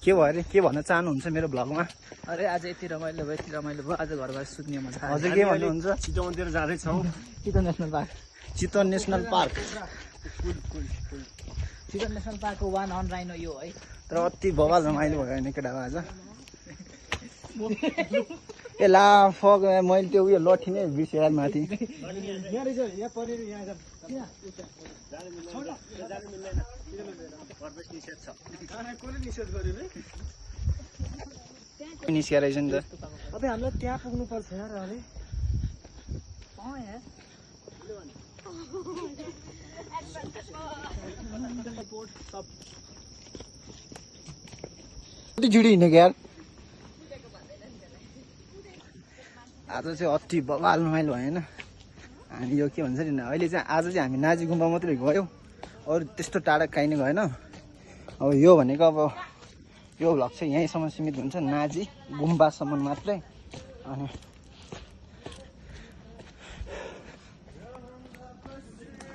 के भयो अरे के भन्न चाहनुहुन्छ मेरो भ्लगमा अरे आज यति रमाइलो भयो आज घर गएर सुत्ने मजा हजुर के भन्नुहुन्छ चितवनतिर जाँदैछौँ Chitwan national park Chitwan national park Chitwan national पार्कको 1 horn rhino यो है तर अति बवाल रमाइलो भयो नि केटाको आज ए ला फक मैले त्यो उयो लठी नै बिर्सेँ माथि निस्किया रहेछ नि त अबे हामीलाई त्यहाँ पुग्नु पर्छ यार अरे कति जुडी हिँडेको यार आज चाहिँ अति बवाल रमाइलो भयो होइन हामी यो के भन्छ नि अहिले चाहिँ आज चाहिँ हामी नाजी गुम्बा मात्रै गयौँ अरू त्यस्तो टाढा काहीँ नै गएन अब यो भनेको अब यो भ्लग चाहिँ यहीँसम्म सीमित हुन्छ नाजी गुम्बासम्म मात्रै अनि